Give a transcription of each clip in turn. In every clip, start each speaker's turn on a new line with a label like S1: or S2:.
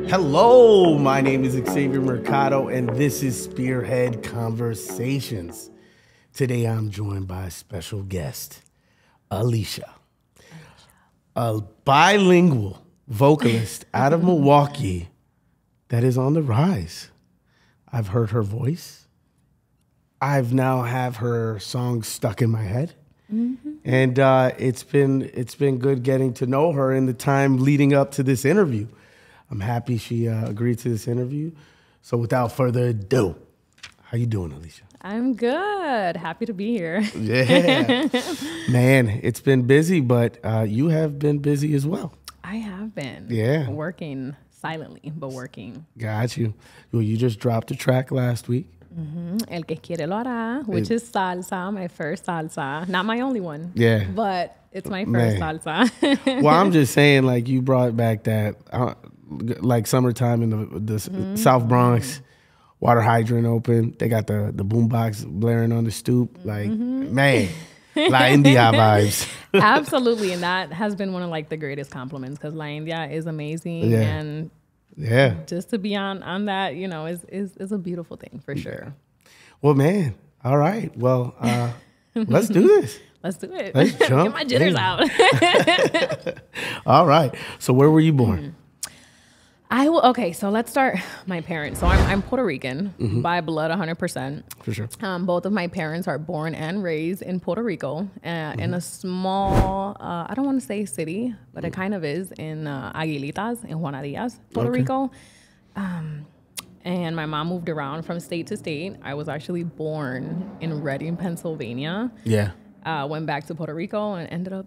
S1: Hello, my name is Xavier Mercado, and this is Spearhead Conversations. Today, I'm joined by a special guest, Alesha, a bilingual vocalist out of Milwaukee that is on the rise. I've heard her voice. I've now have her songs stuck in my head. Mm-hmm. And it's been good getting to know her in the time leading up to this interview. I'm happy she agreed to this interview. So without further ado, how you doing, Alesha?
S2: I'm good. Happy to be here.
S1: Yeah. Man, it's been busy, but you have been busy as well.
S2: I have been.
S1: Yeah.
S2: Working silently, but working.
S1: Got you. Well, you just dropped a track last week.
S2: Mm-hmm. El que quiere lo hará, which is salsa, my first salsa. Not my only one.
S1: Yeah.
S2: But it's my first salsa.
S1: Well, I'm just saying, like, you brought back that, like, summertime in the South Bronx, water hydrant open. They got the boombox blaring on the stoop. Like, man, La India vibes.
S2: Absolutely. And that has been one of, like, the greatest compliments because La India is amazing.
S1: Yeah.
S2: And
S1: yeah,
S2: just to be on that, you know, is a beautiful thing for sure.
S1: Well, man, all right. Well, let's do this.
S2: Let's do it.
S1: Let's jump.
S2: Get my jitters out.
S1: All right. So where were you born?
S2: Okay, so let's start my parents. So I'm Puerto Rican by blood, 100%.
S1: For sure.
S2: Both of my parents are born and raised in Puerto Rico, in a small, I don't want to say city, but it kind of is, in Aguilitas, in Juana Diaz, Puerto Rico. And my mom moved around from state to state. I was actually born in Reading, Pennsylvania.
S1: Yeah.
S2: Went back to Puerto Rico and ended up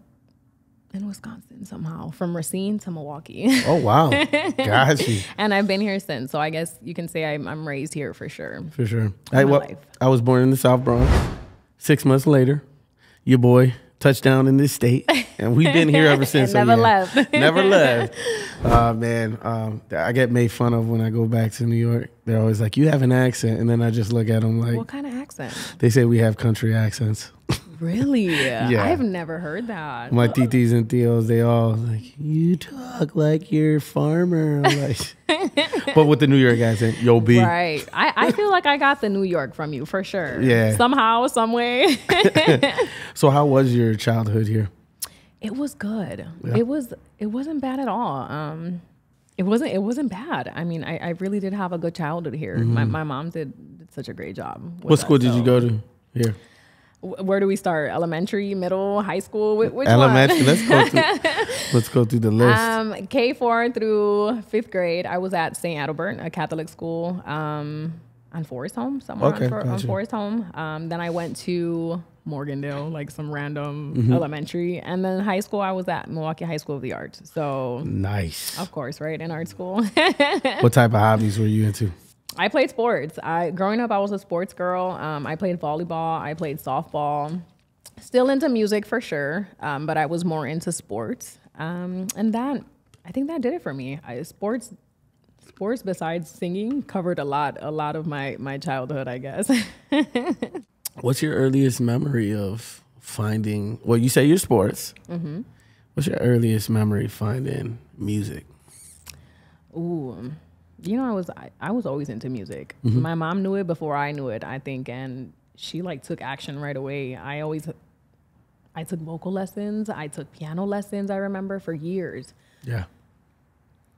S2: in Wisconsin somehow, from Racine to Milwaukee.
S1: Oh, wow. Got you.
S2: And I've been here since. So I guess you can say I'm raised here for sure.
S1: For sure. I was born in the South Bronx. 6 months later, your boy touched down in this state. And we've been here ever since.
S2: Never left.
S1: Never left. Man, I get made fun of when I go back to New York. They're always like, you have an accent. And then I just look at them like.
S2: What kind of accent?
S1: They say we have country accents.
S2: Really?
S1: Yeah.
S2: I've never heard that.
S1: My titis and tios, they all like, you talk like you're a farmer. I'm like, but with the New York accent, yo, B.
S2: Right. I feel like I got the New York from you for sure.
S1: Yeah.
S2: Somehow, some way.
S1: So how was your childhood here?
S2: It was good.
S1: Yeah.
S2: It wasn't bad at all. It wasn't bad. I mean, I really did have a good childhood here. My mom did such a great job.
S1: What school did you go to here?
S2: Where do we start? Elementary, middle, high school? Which
S1: Elementary.
S2: one?
S1: Let's go through the list.
S2: K4 through 5th grade, I was at St. Adalbert, a Catholic school, on Forest Home, somewhere on Forest Home. Then I went to Morgandale, like some random elementary. And then high school, I was at Milwaukee High School of the Arts. So
S1: nice.
S2: Of course, right? In art school.
S1: What type of hobbies were you into?
S2: I played sports. Growing up, I was a sports girl. I played volleyball. I played softball. Still into music for sure, but I was more into sports. And I think that did it for me. Sports besides singing covered a lot of my childhood, I guess.
S1: What's your earliest memory of finding? Well, you say your sports. What's your earliest memory finding music?
S2: Ooh. You know, I was always into music. My mom knew it before I knew it, I think, and she like took action right away. I took vocal lessons. I took piano lessons, I remember, for years.
S1: Yeah.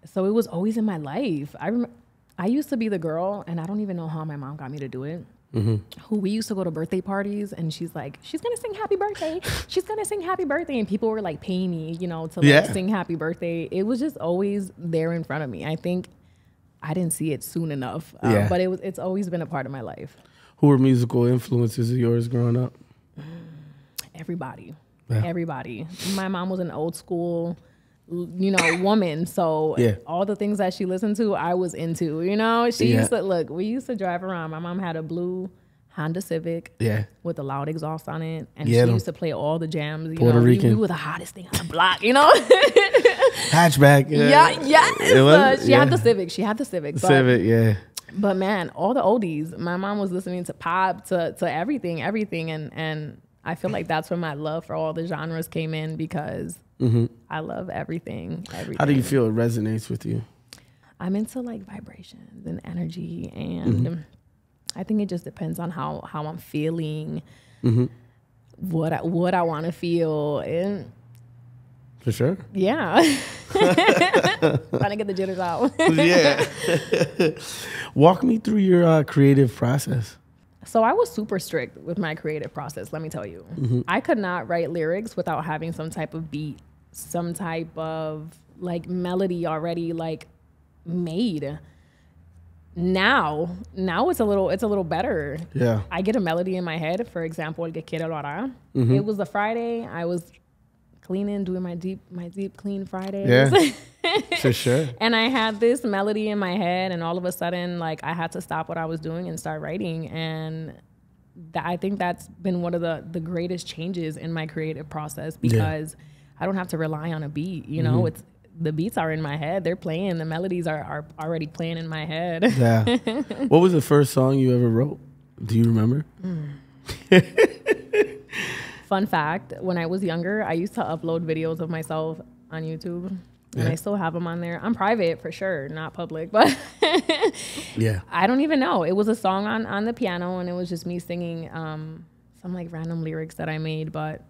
S2: So it was always in my life. I used to be the girl, and I don't even know how my mom got me to do it. Who we used to go to birthday parties, and she's like, she's gonna sing happy birthday. She's gonna sing happy birthday, and people were like paying me, you know, to like sing happy birthday. It was just always there in front of me. I think I didn't see it soon enough, but it's always been a part of my life.
S1: Who were musical influences of yours growing up?
S2: Everybody. My mom was an old school, you know, woman. So all the things that she listened to, I was into, you know. She used to, look, we used to drive around. My mom had a blue Honda Civic with a loud exhaust on it. And she used to play all the jams. You
S1: Puerto
S2: know,
S1: Rican.
S2: we were the hottest thing on the block, you know.
S1: Hatchback.
S2: She had the Civic.
S1: Civic.
S2: But man, all the oldies, my mom was listening to pop, to everything. And I feel like that's where my love for all the genres came in, because I love everything.
S1: How do you feel it resonates with you?
S2: I'm into like vibrations and energy, and I think it just depends on how I'm feeling, what I want to feel, and
S1: for sure.
S2: Yeah. Trying to get the jitters out.
S1: Yeah. Walk me through your creative process.
S2: So I was super strict with my creative process, let me tell you. I could not write lyrics without having some type of beat, some type of like melody already like made. Now it's a little better.
S1: Yeah.
S2: I get a melody in my head. For example, que quiero hablar. It was a Friday. I was cleaning, doing my deep clean Fridays.
S1: Yeah, for sure.
S2: And I had this melody in my head, and all of a sudden, like, I had to stop what I was doing and start writing. And I think that's been one of the greatest changes in my creative process, because I don't have to rely on a beat. You know, it's the beats are in my head. They're playing. The melodies are already playing in my head.
S1: Yeah. What was the first song you ever wrote? Do you remember?
S2: Fun fact, when I was younger, I used to upload videos of myself on YouTube, and I still have them on there. I'm private for sure, not public, but
S1: yeah,
S2: I don't even know. It was a song on the piano, and it was just me singing some like random lyrics that I made, but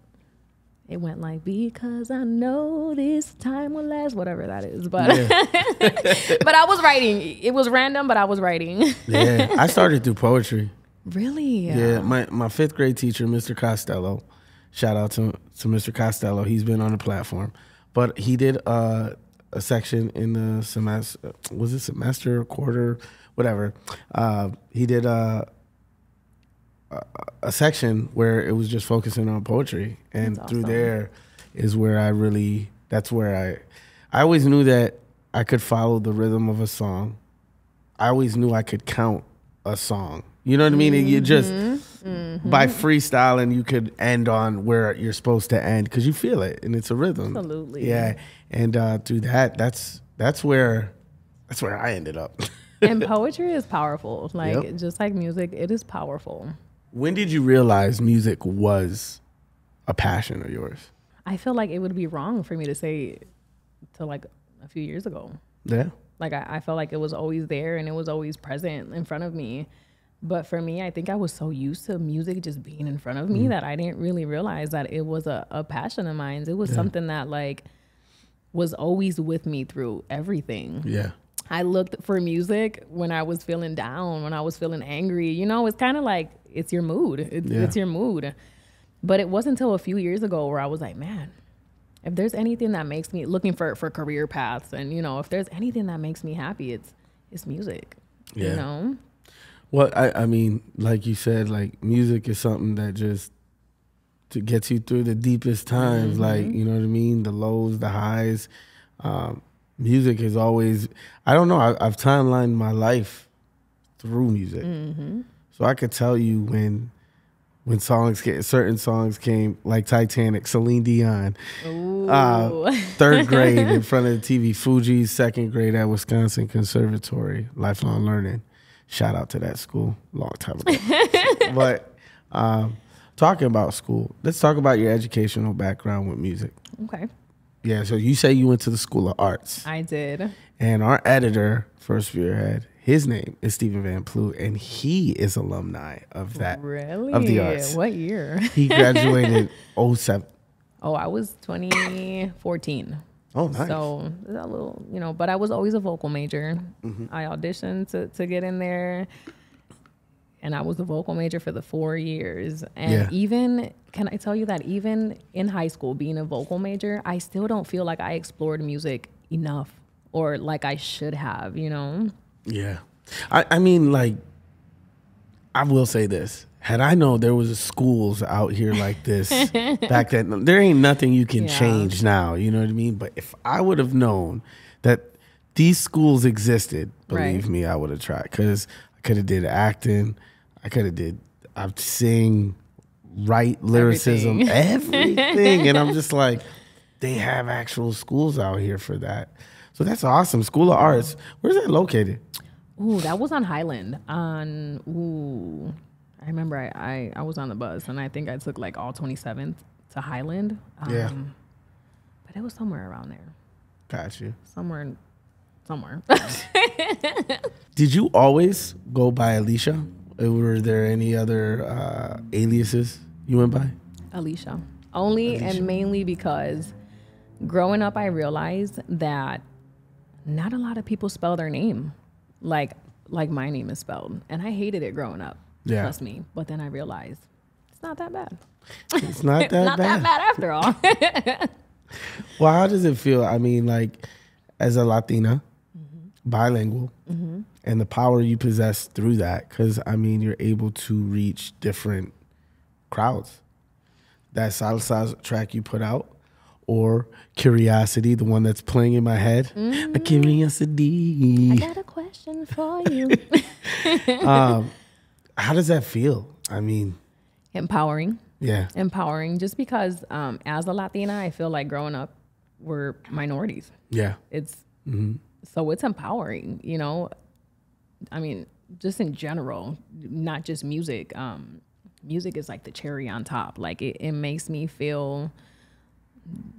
S2: it went like, because I know this time will last, whatever that is. But but I was writing. It was random, but I was writing.
S1: Yeah, I started through poetry.
S2: Really?
S1: Yeah, my fifth grade teacher, Mr. Costello. Shout out to Mr. Costello. He's been on the platform. But he did a section in the semester, was it semester, quarter, whatever. He did a section where it was just focusing on poetry. And through there is where I always knew that I could follow the rhythm of a song. I always knew I could count a song. You know what I mean? And you just, by freestyling, you could end on where you're supposed to end, because you feel it and it's a rhythm.
S2: Absolutely.
S1: Yeah. And through that's where I ended up.
S2: And poetry is powerful. Like, just like music, it is powerful.
S1: When did you realize music was a passion of yours?
S2: I feel like it would be wrong for me to say to like a few years ago.
S1: Yeah.
S2: Like, I felt like it was always there and it was always present in front of me. But for me, I think I was so used to music just being in front of me that I didn't really realize that it was a passion of mine. It was something that like was always with me through everything.
S1: Yeah.
S2: I looked for music when I was feeling down, when I was feeling angry. You know, it's kind of like, it's your mood. It's your mood. But it wasn't until a few years ago where I was like, man, if there's anything that makes me, looking for career paths, and, you know, if there's anything that makes me happy, it's music.
S1: Yeah.
S2: You know?
S1: Well, I mean, like you said, like, music is something that just gets you through the deepest times. Like, you know what I mean? The lows, the highs. Music is always, I don't know, I've timelined my life through music. So I could tell you when certain songs came, like Titanic, Celine Dion, third grade in front of the TV, Fuji's second grade at Wisconsin Conservatory, lifelong learning. Shout out to that school, long time ago. But talking about school, let's talk about your educational background with music.
S2: Okay.
S1: Yeah, so you say you went to the School of Arts.
S2: I did.
S1: And our editor for Spearhead, his name is Stephen Van Ploot, and he is alumni of that.
S2: Really?
S1: Of the arts.
S2: What year?
S1: He graduated 07.
S2: Oh, I was 2014.
S1: Oh, nice.
S2: So a little, you know, but I was always a vocal major. I auditioned to get in there, and I was a vocal major for the 4 years. And even, can I tell you that even in high school, being a vocal major, I still don't feel like I explored music enough, or like I should have, you know?
S1: Yeah. I mean, like, I will say this. Had I known there was schools out here like this back then, there ain't nothing you can change now, you know what I mean? But if I would have known that these schools existed, believe me, I would have tried. Because I could have did acting, I'd sing, write lyricism, everything. And I'm just like, they have actual schools out here for that. So that's awesome. School of Arts. Where's that located?
S2: Ooh, that was on Highland. I remember I was on the bus and I think I took like all 27th to Highland.
S1: Yeah.
S2: But it was somewhere around there.
S1: Got you.
S2: Somewhere.
S1: Did you always go by Alesha? Or were there any other aliases you went by?
S2: Alesha. Only and mainly because growing up, I realized that not a lot of people spell their name like my name is spelled. And I hated it growing up.
S1: Yeah.
S2: Trust me. But then I realized it's not that bad.
S1: It's not that
S2: not
S1: bad.
S2: that bad after all.
S1: Well, how does it feel? I mean, like, as a Latina, bilingual, and the power you possess through that, because, I mean, you're able to reach different crowds. That salsa track you put out, or Curiosity, the one that's playing in my head. A Curiosity.
S2: I got a question for you.
S1: How does that feel? I mean,
S2: Empowering.
S1: yeah.
S2: Empowering. Just because as a Latina, I feel like growing up, we're minorities.
S1: Yeah.
S2: It's so it's empowering, you know. I mean, just in general, not just music. Music is like the cherry on top. Like it makes me feel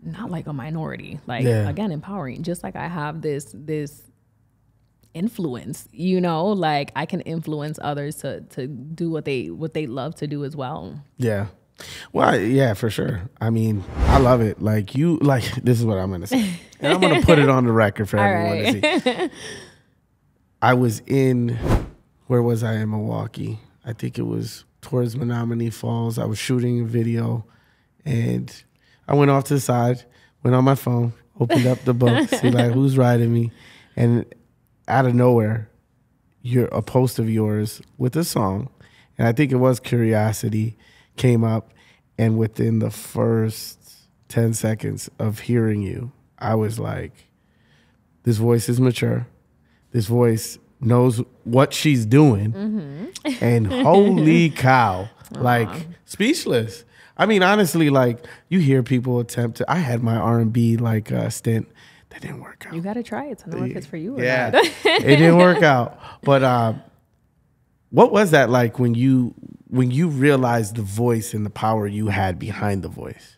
S2: not like a minority. Like again, empowering. Just like I have this influence, you know, like I can influence others to do what they love to do as well.
S1: Yeah. Well, yeah, for sure. I mean, I love it. Like this is what I'm going to say. And I'm going to put it on the record for everyone to see. I was where was I in Milwaukee? I think it was towards Menominee Falls. I was shooting a video and I went off to the side, went on my phone, opened up the book, see like who's writing me. And out of nowhere, a post of yours with a song, and I think it was Curiosity, came up, and within the first 10 seconds of hearing you, I was like, this voice is mature. This voice knows what she's doing. And holy cow, like speechless. I mean, honestly, like you hear people attempt to, I had my R&B like stint. That didn't work out.
S2: You got to try it to know if it's for you or
S1: not.
S2: it
S1: didn't work out. But what was that like when you realized the voice and the power you had behind the voice?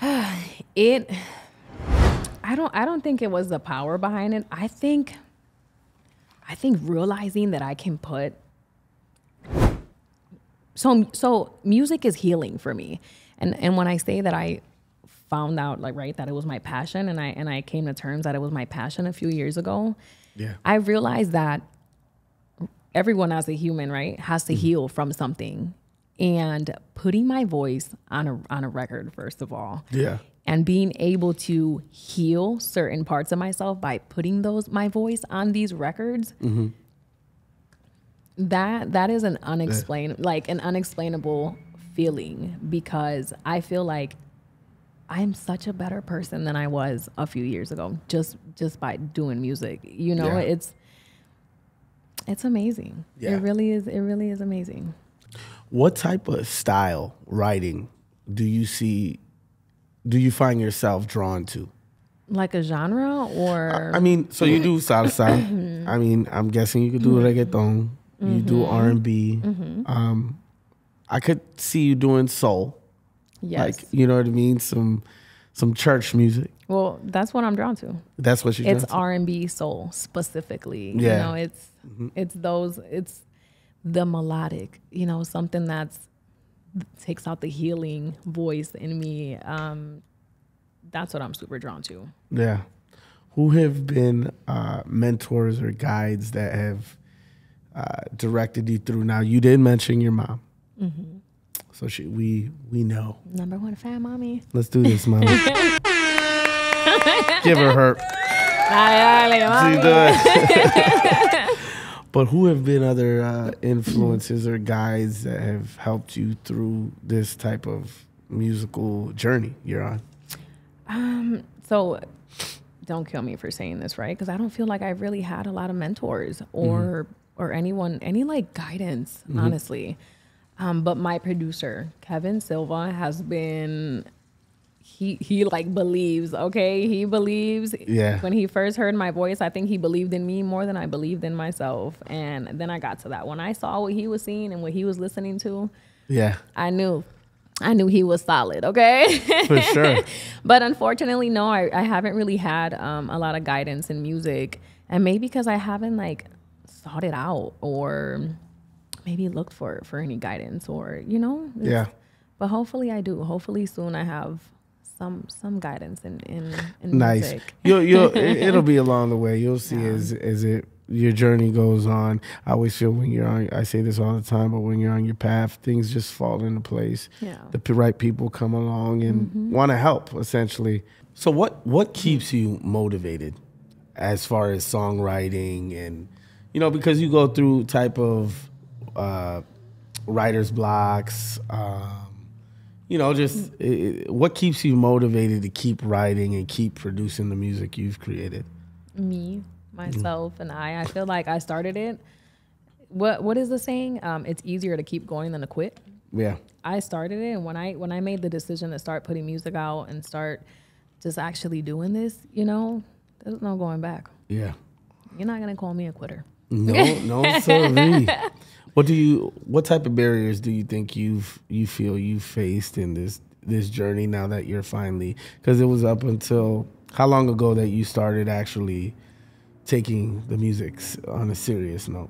S2: I don't think it was the power behind it. I think realizing that I can put so music is healing for me. And when I say that I found out that it was my passion and I came to terms that it was my passion a few years ago. Yeah. I realized that everyone as a human, right, has to heal from something. And putting my voice on a record, first of all. Yeah. And being able to heal certain parts of myself by putting my voice on these records. That is an unexplainable feeling, because I feel like I'm such a better person than I was a few years ago just by doing music. You know, it's amazing. Yeah. It really is amazing.
S1: What type of style writing do you find yourself drawn to?
S2: Like a genre or?
S1: I mean, so you do salsa. I mean, I'm guessing you could do reggaeton. You do R&B. I could see you doing soul. Yes. Like, you know what I mean? Some church music.
S2: Well, that's what I'm drawn to.
S1: That's what you're drawn to?
S2: It's R&B soul specifically. Yeah. You know, it's the melodic, you know, something that's takes out the healing voice in me. That's what I'm super drawn to. Yeah.
S1: Who have been mentors or guides that have directed you through? Now, you did mention your mom. So we know.
S2: Number one fan, mommy.
S1: Let's do this, mom. Give her her. But who have been other influences or guides that have helped you through this type of musical journey you're on?
S2: So don't kill me for saying this, right? Because I don't feel like I've really had a lot of mentors or anyone, any like guidance, honestly. But my producer, Kevin Silva, he like believes, okay? He believes.
S1: Yeah.
S2: When he first heard my voice, I think he believed in me more than I believed in myself. And then I got to that. When I saw what he was seeing and what he was listening to,
S1: Yeah.
S2: I knew he was solid, okay?
S1: For sure.
S2: But unfortunately, no, I haven't really had a lot of guidance in music. And maybe because I haven't like sought it out or maybe looked for any guidance or, you know?
S1: Yeah.
S2: But hopefully I do. Hopefully soon I have some guidance in
S1: Nice.
S2: music.
S1: It'll be along the way. You'll see as your journey goes on. I always feel when you're on, I say this all the time, but when you're on your path, things just fall into place.
S2: Yeah.
S1: The right people come along and want to help, essentially. So what keeps you motivated as far as songwriting and, you know, because you go through type of writer's blocks, you know, just what keeps you motivated to keep writing and keep producing the music you've created?
S2: Me, myself, and I feel like I started it. What is the saying? It's easier to keep going than to quit.
S1: Yeah.
S2: I started it, and when I made the decision to start putting music out and start just actually doing this, you know, there's no going back.
S1: Yeah.
S2: You're not gonna call me a quitter.
S1: No, sorry. What type of barriers do you think you feel you faced in this journey now that you're finally, because it was up until how long ago that you started actually taking the music on a serious note?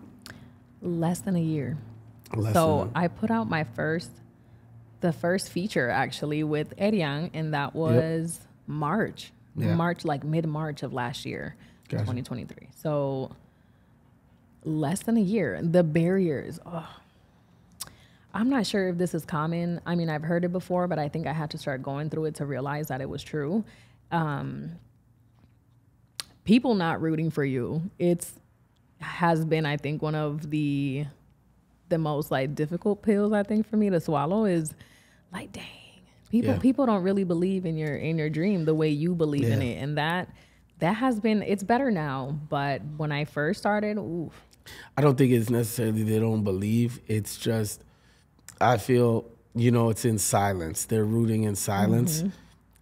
S2: Less than a year. I put out the first feature actually with Eriang, and that was March.
S1: Yeah.
S2: Like mid-March of last year,
S1: Gotcha.
S2: 2023. So less than a year. The barriers. I'm not sure if this is common. I mean, I've heard it before, but I think I had to start going through it to realize that it was true. People not rooting for you. Has been, I think, one of the most like difficult pills, I think, for me to swallow is like, dang, people don't really believe in your dream the way you believe in it. And that has been, it's better now. But when I first started, oof.
S1: I don't think it's necessarily they don't believe. It's just, I feel, you know, it's in silence. They're rooting in silence. Mm-hmm.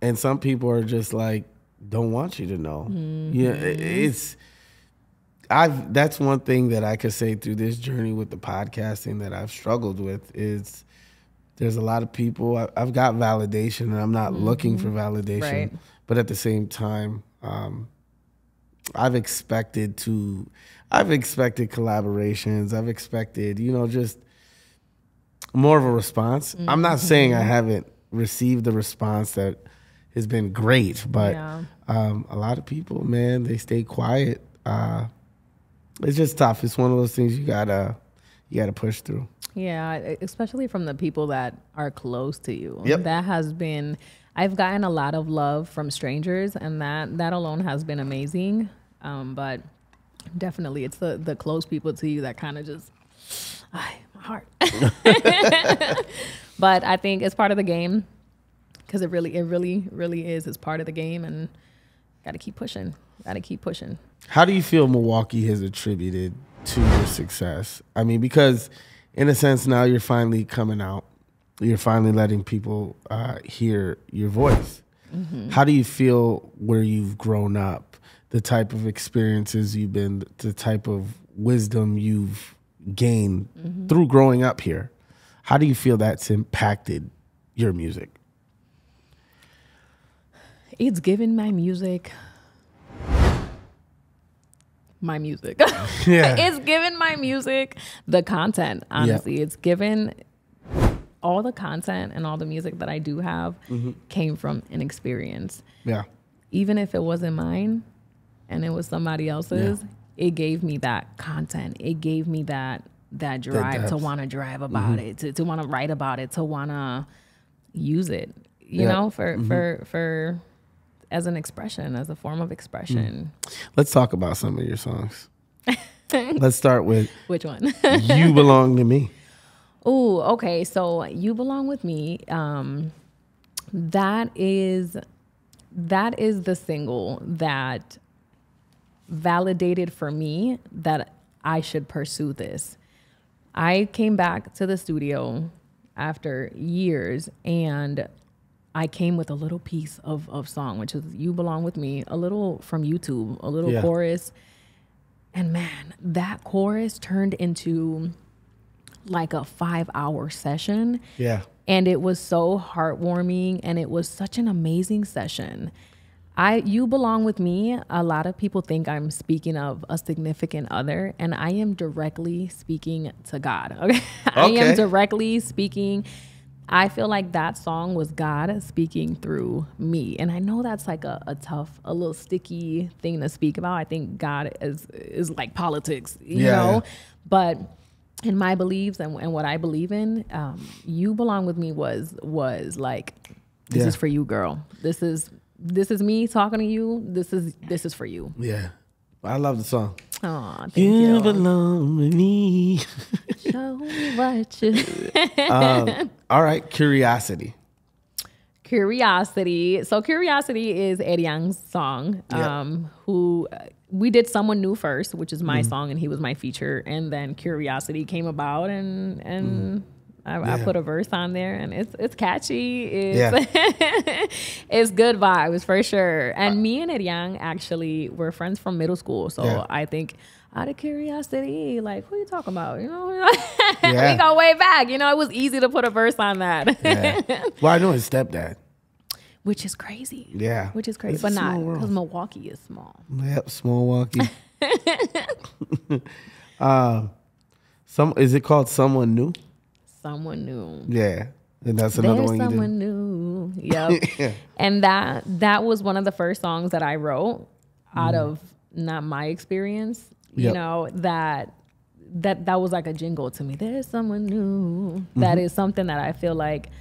S1: And some people are just like, don't want you to know. Mm-hmm. Yeah, that's one thing that I could say through this journey with the podcasting that I've struggled with is there's a lot of people, I've got validation and I'm not looking for validation. Right. But at the same time, I've expected collaborations. I've expected, you know, just more of a response. Mm-hmm. I'm not saying I haven't received the response that has been great, but a lot of people, man, they stay quiet. It's just tough. It's one of those things you gotta push through.
S2: Yeah, especially from the people that are close to you.
S1: Yep.
S2: That has been, I've gotten a lot of love from strangers, and that alone has been amazing. But definitely it's the close people to you that kind of just, my heart. But I think it's part of the game, because it really is. It's part of the game, and got to keep pushing.
S1: How do you feel Milwaukee has attributed to your success? I mean, because in a sense now you're finally coming out. You're finally letting people hear your voice. Mm-hmm. How do you feel where you've grown up, the type of experiences you've been, the type of wisdom you've gained through growing up here? How do you feel that's impacted your music?
S2: It's given my music.
S1: Yeah.
S2: It's given my music the content, honestly. Yep. It's given all the content and all the music that I do have came from an experience. Yeah. Even if it wasn't mine and it was somebody else's, it gave me that content. It gave me that drive to want to drive about it, to want to write about it, to want to use it, you know, for as an expression, as a form of expression.
S1: Let's talk about some of your songs. Let's start with
S2: which one?
S1: You Belong to Me.
S2: Oh, okay. So You Belong with Me. That is the single that validated for me that I should pursue this. I came back to the studio after years, and I came with a little piece of song, which is You Belong With Me, a little from YouTube, a little chorus. And man, that chorus turned into like a 5-hour session.
S1: Yeah.
S2: And it was so heartwarming, and it was such an amazing session. You Belong With Me, a lot of people think I'm speaking of a significant other, and I am directly speaking to God. Okay? I am directly speaking. I feel like that song was God speaking through me. And I know that's like a tough, a little sticky thing to speak about. I think God is like politics, you know? Yeah. But in my beliefs and what I believe in, You Belong With Me was like, this is for you, girl. This is me talking to you. This is for you.
S1: Yeah. I love the song.
S2: Aw, thank you.
S1: You belong with me.
S2: Show me what you...
S1: All right, Curiosity.
S2: So Curiosity is Eriang's song, who we did Someone New first, which is my song, and he was my feature. And then Curiosity came about, and I put a verse on there, and it's catchy. It's good vibes for sure. And me and Eriang actually were friends from middle school. So I think out of curiosity, like, who are you talking about? You know, we go way back. You know, it was easy to put a verse on that.
S1: Well, I know his stepdad.
S2: Which is crazy.
S1: Yeah.
S2: Which is crazy. But not because Milwaukee is small.
S1: Yep, small Milwaukee. Is it called Someone New?
S2: Someone New.
S1: Yeah. And that's another one you did.
S2: Someone new. Yep. And that was one of the first songs that I wrote out of not my experience. You know, that was like a jingle to me. There's someone new. That is something that I feel like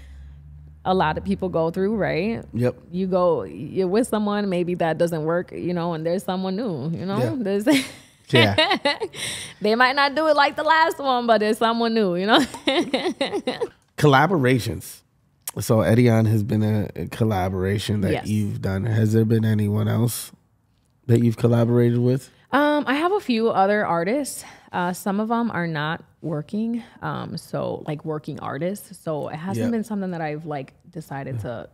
S2: a lot of people go through, right?
S1: Yep.
S2: You're with someone, maybe that doesn't work, you know, and there's someone new, you know? They might not do it like the last one, but there's someone new, you know?
S1: Collaborations. So Edion has been a collaboration that you've done. Has there been anyone else that you've collaborated with?
S2: I have a few other artists. Some of them are not working, so like working artists. So it hasn't been something that I've like decided to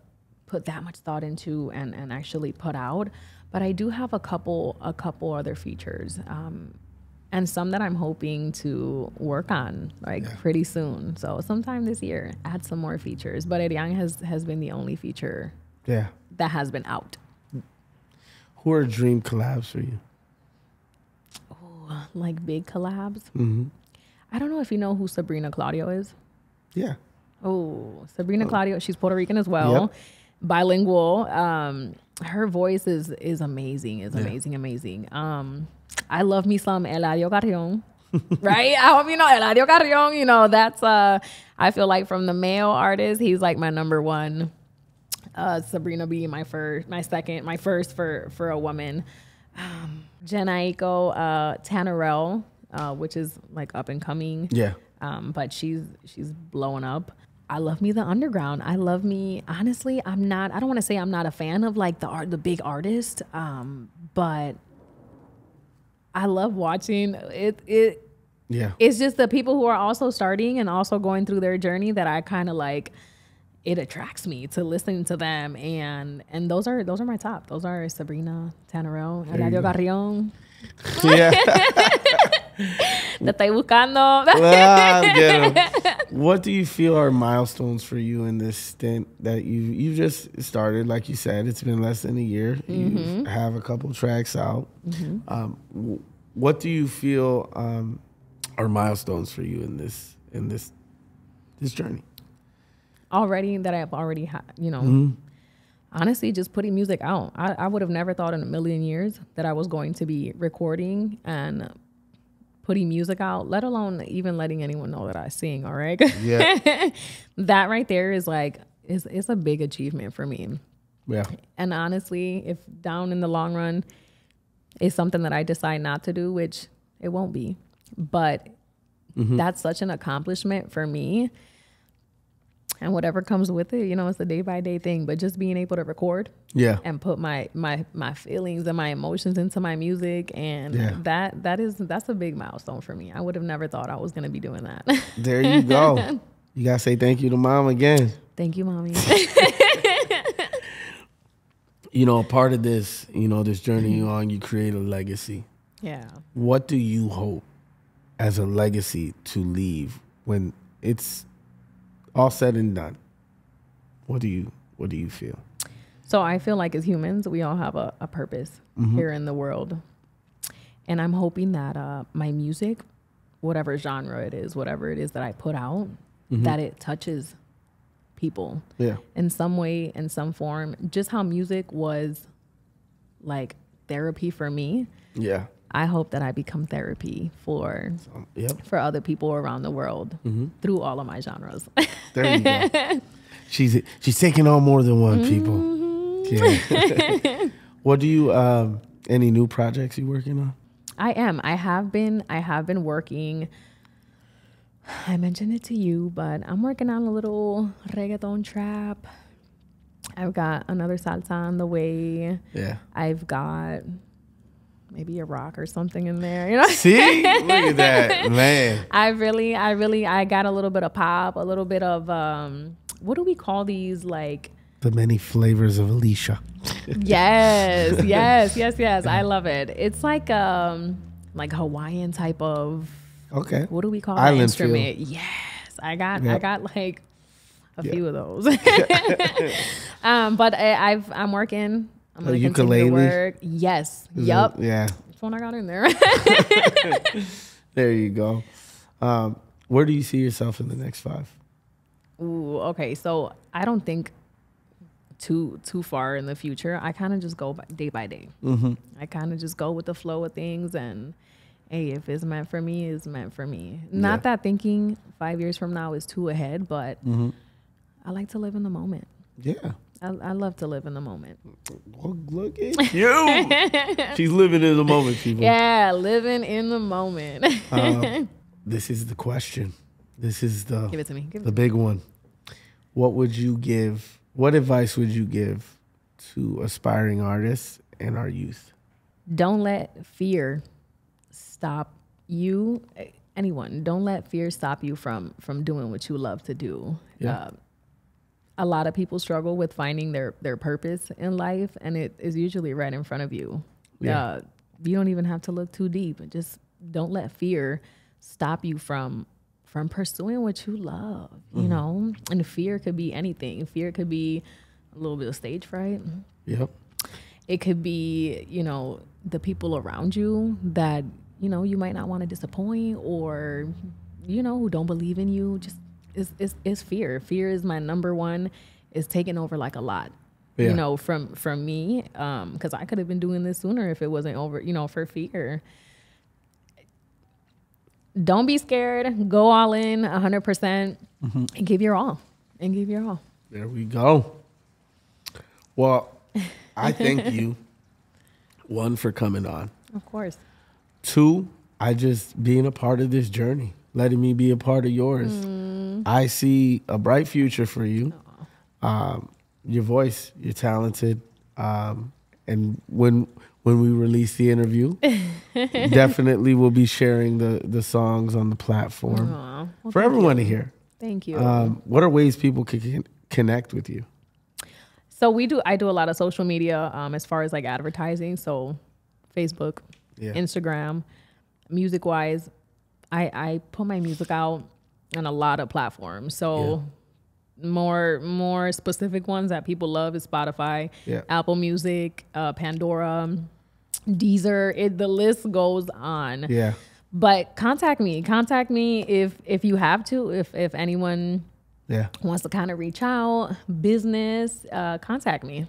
S2: put that much thought into and actually put out. But I do have a couple other features, and some that I'm hoping to work on like pretty soon. So sometime this year, add some more features. But Ediang has been the only feature that has been out.
S1: Who are dream collabs for you?
S2: Oh, like big collabs? Mm-hmm. I don't know if you know who Sabrina Claudio is. Yeah. Oh, Sabrina Claudio. She's Puerto Rican as well. Bilingual. Her voice is amazing. Amazing. I love me some Eladio Carrion. Right? I hope you know Eladio Carrion. You know, that's I feel like from the male artists, he's like my number one. Sabrina being my first for a woman. Jenaiko Tanarel, which is like up and coming. Yeah. But she's blowing up. I love me the underground. I love me, honestly, I don't want to say I'm not a fan of like the big artist, but I love watching it. Yeah. It's just the people who are also starting and also going through their journey that I kind of like. It attracts me to listening to them, and those are my top. Those are Sabrina Tanarel, Eladio Carrion. Yeah. Te estoy buscando.
S1: What do you feel are milestones for you in this stint that you just started? Like you said, it's been less than a year. You have a couple tracks out. What do you feel are milestones for you in this journey?
S2: Already that I've already had, you know, honestly, just putting music out. I would have never thought in a million years that I was going to be recording and putting music out, let alone even letting anyone know that I sing. All right. Yeah. That right there is like, it's a big achievement for me. Yeah. And honestly, if down in the long run is something that I decide not to do, which it won't be, but that's such an accomplishment for me. And whatever comes with it, you know, it's a day by day thing. But just being able to record, and put my feelings and my emotions into my music, and that's a big milestone for me. I would have never thought I was gonna be doing that.
S1: There you go. You gotta say thank you to Mom again.
S2: Thank you, Mommy.
S1: You know, a part of this, you know, this journey you're on, you create a legacy.
S2: Yeah.
S1: What do you hope as a legacy to leave when it's all said and done? What do you feel?
S2: So I feel like as humans, we all have a purpose here in the world. And I'm hoping that my music, whatever genre it is, whatever it is that I put out, that it touches people in some way, in some form. Just how music was like therapy for me. Yeah. I hope that I become therapy for other people around the world through all of my genres.
S1: There you go. She's taking on more than one, people. Yeah. What do you any new projects you working on?
S2: I am. I have been working. I mentioned it to you, but I'm working on a little reggaeton trap. I've got another salsa on the way. Yeah. I've got maybe a rock or something in there. You know?
S1: See? Look at that, man.
S2: I got a little bit of pop, a little bit of what do we call these, like
S1: the many flavors of Alesha.
S2: Yes. I love it. It's like Hawaiian type of.
S1: Okay.
S2: What do we call
S1: Island
S2: that instrument?
S1: feel.
S2: Yes, I got like a few of those. But I'm working. I'm gonna continue to work. Yes. Yup.
S1: Yeah.
S2: That's one I got in there.
S1: There you go. Where do you see yourself in the next 5?
S2: Ooh. Okay. So I don't think too far in the future. I kind of just go day by day. I kind of just go with the flow of things, and hey, if it's meant for me, it's meant for me. Not that thinking 5 years from now is too ahead, but I like to live in the moment. Yeah. I love to live in the moment.
S1: Well, look at you. She's living in the moment, people.
S2: Yeah, living in the moment.
S1: This is the question. This is the
S2: Give it to me.
S1: The big one. What advice would you give to aspiring artists and our youth?
S2: Don't let fear stop you. Anyone. Don't let fear stop you from doing what you love to do. Yeah. A lot of people struggle with finding their purpose in life, and it is usually right in front of you. Yeah. You don't even have to look too deep. Just don't let fear stop you from pursuing what you love, you know? And fear could be anything. Fear could be a little bit of stage fright. Yep. It could be, you know, the people around you that, you know, you might not want to disappoint, or, you know, who don't believe in you. Just it's fear. Fear is my number one. It's taken over like a lot, you know, from me. Cause I could have been doing this sooner if it wasn't over, you know, for fear. Don't be scared. Go all in 100% and give your all.
S1: There we go. Well, I thank you, 1, for coming on.
S2: Of course.
S1: 2, I just being a part of this journey, letting me be a part of yours. I see a bright future for you. Your voice, you're talented. And when we release the interview, definitely we'll be sharing the songs on the platform for everyone to hear.
S2: Thank you.
S1: What are ways people can connect with you?
S2: So I do a lot of social media as far as like advertising. So Facebook, Instagram, music wise, I put my music out on a lot of platforms. So more specific ones that people love is Spotify, Apple Music, Pandora, Deezer. The list goes on. Yeah. But contact me if you have to, if anyone wants to kind of reach out, business, contact me.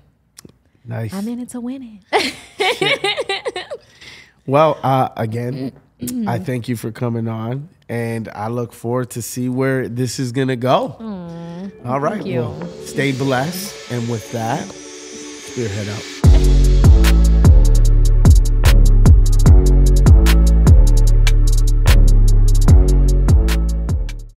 S1: Nice.
S2: I'm in it to win it.
S1: Well, again, I thank you for coming on, and I look forward to see where this is going to go. All right. Well, stay blessed. And with that, Spearhead out.